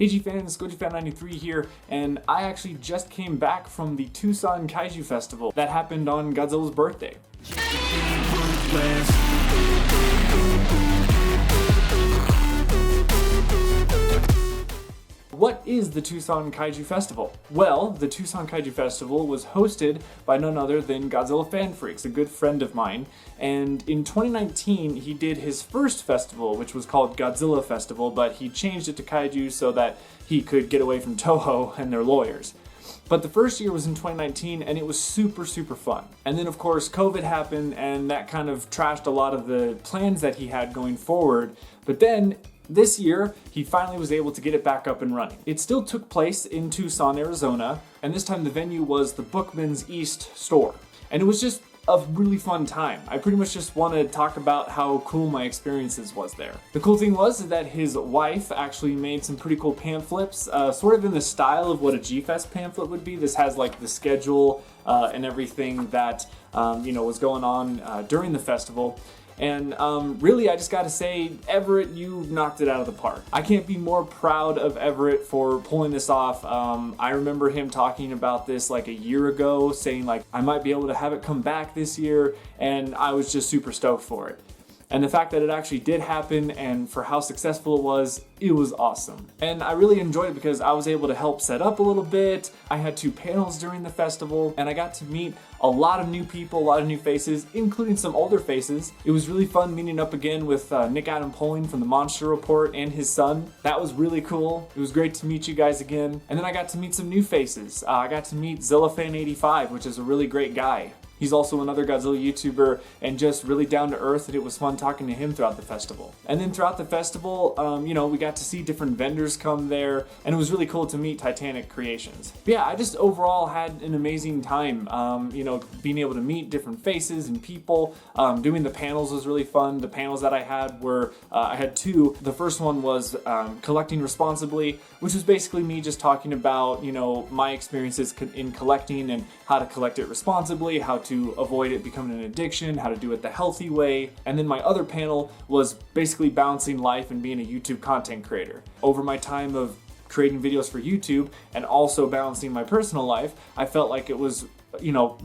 Hey G fans, GojiFan93 here, and I actually just came back from the Tucson Kaiju Festival that happened on Godzilla's birthday. What is the Tucson Kaiju Festival? Well, the Tucson Kaiju Festival was hosted by none other than Godzilla Fan Freaks, a good friend of mine, and in 2019 he did his first festival, which was called Godzilla Festival, but he changed it to Kaiju so that he could get away from Toho and their lawyers. But the first year was in 2019 and it was super fun. And then of course COVID happened and that kind of trashed a lot of the plans that he had going forward, but then this year, he finally was able to get it back up and running. It still took place in Tucson, Arizona, and this time the venue was the Bookman's East store. And it was just a really fun time. I pretty much just want to talk about how cool my experiences was there. The cool thing was that his wife actually made some pretty cool pamphlets, sort of in the style of what a G-Fest pamphlet would be. This has like the schedule and everything that was going on during the festival. And really, I just gotta say, Everett, you knocked it out of the park. I can't be more proud of Everett for pulling this off. I remember him talking about this like a year ago, saying like, I might be able to have it come back this year, and I was just super stoked for it. And the fact that it actually did happen and for how successful it was awesome. And I really enjoyed it because I was able to help set up a little bit. I had 2 panels during the festival and I got to meet a lot of new people, a lot of new faces, including some older faces. It was really fun meeting up again with Nick Adam Poling from the Monster Report and his son. That was really cool. It was great to meet you guys again. And then I got to meet some new faces. I got to meet ZillaFan85, which is a really great guy. He's also another Godzilla YouTuber and just really down to earth, and it was fun talking to him throughout the festival. And then throughout the festival, we got to see different vendors come there, and it was really cool to meet Titanic Creations. But yeah, I just overall had an amazing time, being able to meet different faces and people. Doing the panels was really fun. The panels that I had were, I had 2. The first one was Collecting Responsibly, which was basically me just talking about, my experiences in collecting and how to collect it responsibly, how to avoid it becoming an addiction, how to do it the healthy way. And then my other panel was basically balancing life and being a YouTube content creator. Over my time of creating videos for YouTube and also balancing my personal life, I felt like it was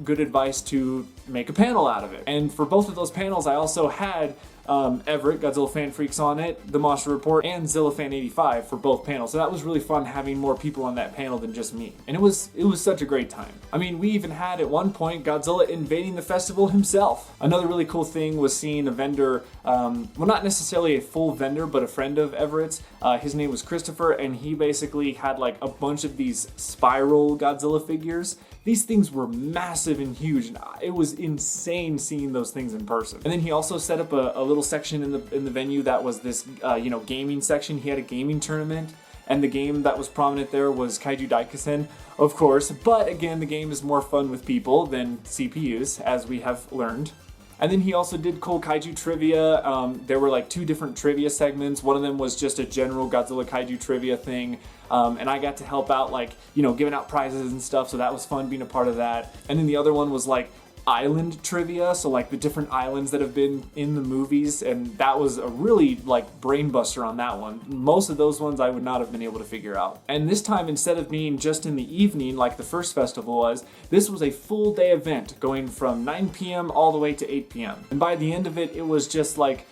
good advice to make a panel out of it. And for both of those panels, I also had Everett, Godzilla Fan Freaks on it, The Monster Report, and ZillaFan85 for both panels. So that was really fun having more people on that panel than just me. And it was such a great time. I mean, we even had at one point Godzilla invading the festival himself. Another really cool thing was seeing a vendor, well, not necessarily a full vendor, but a friend of Everett's. His name was Christopher, and he basically had like a bunch of these spiral Godzilla figures. These things were massive and huge, and it was insane seeing those things in person. And then he also set up a little section in the venue that was this, gaming section. He had a gaming tournament, and the game that was prominent there was Kaiju-con, of course. But again, the game is more fun with people than CPUs, as we have learned. And then he also did cool kaiju trivia. There were like 2 different trivia segments. One of them was just a general Godzilla kaiju trivia thing. And I got to help out, giving out prizes and stuff. So that was fun being a part of that. And then the other one was like island trivia. So like the different islands that have been in the movies. And that was a really brain buster on that one. Most of those ones I would not have been able to figure out. And this time, instead of being just in the evening like the first festival was, this was a full day event going from 9 p.m. all the way to 8 p.m. And by the end of it, it was just like,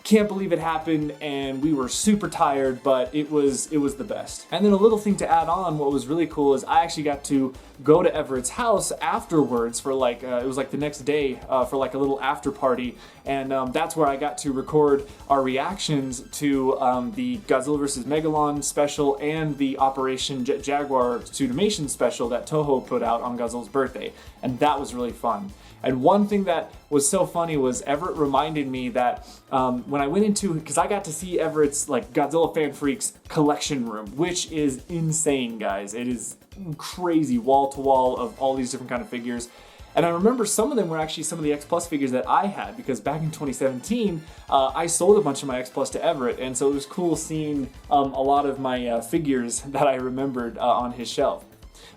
can't believe it happened, and we were super tired, but it was the best. And then a little thing to add on, what was really cool is I actually got to go to Everett's house afterwards for it was like the next day for like a little after party, and that's where I got to record our reactions to the Godzilla vs. Megalon special and the Operation Jet Jaguar Tsunimation special that Toho put out on Godzilla's birthday, and that was really fun. And one thing that was so funny was Everett reminded me that when I went into, because I got to see Everett's Godzilla Fan Freaks collection room, which is insane, guys. It is crazy, wall to wall of all these different kind of figures. And I remember some of them were actually some of the X Plus figures that I had, because back in 2017, I sold a bunch of my X Plus to Everett, and so it was cool seeing a lot of my figures that I remembered on his shelf.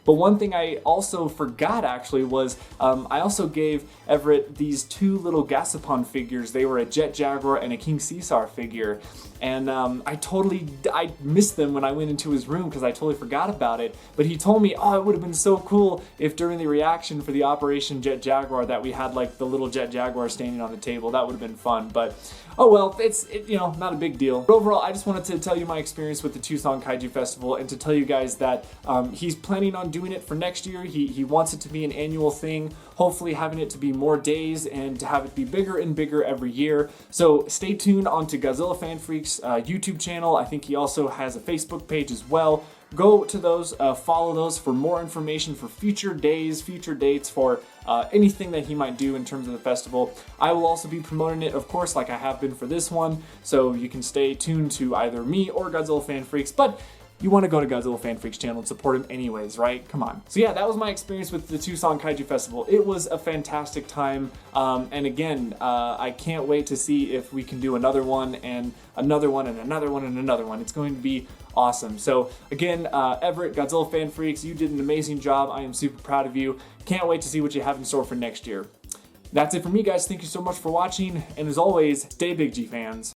But one thing I also forgot actually was I also gave Everett these 2 little Gasapon figures. They were a Jet Jaguar and a King Caesar figure. and I missed them when I went into his room because I totally forgot about it. But he told me, oh, it would have been so cool if during the reaction for the Operation Jet Jaguar that we had like the little Jet Jaguar standing on the table. That would have been fun, but oh well, it's you know, not a big deal. But overall, I just wanted to tell you my experience with the Tucson Kaiju Festival and to tell you guys that he's planning on doing it for next year. He wants it to be an annual thing, hopefully having it to be more days and to have it be bigger and bigger every year. So stay tuned onto Godzilla Fan Freak's YouTube channel. I think he also has a Facebook page as well. Go to those, follow those for more information for future days, future dates, for anything that he might do in terms of the festival. I will also be promoting it, of course, like I have been for this one, so you can stay tuned to either me or Godzilla Fan Freaks, but you want to go to Godzilla Fan Freaks channel and support him anyways, right? Come on. So yeah, that was my experience with the Tucson Kaiju Festival. It was a fantastic time, and again, I can't wait to see if we can do another one and another one and another one and another one. It's going to be awesome. So again, Everett, Godzilla Fan Freaks, you did an amazing job. I am super proud of you. Can't wait to see what you have in store for next year. That's it for me, guys. Thank you so much for watching, and as always, stay big, G fans.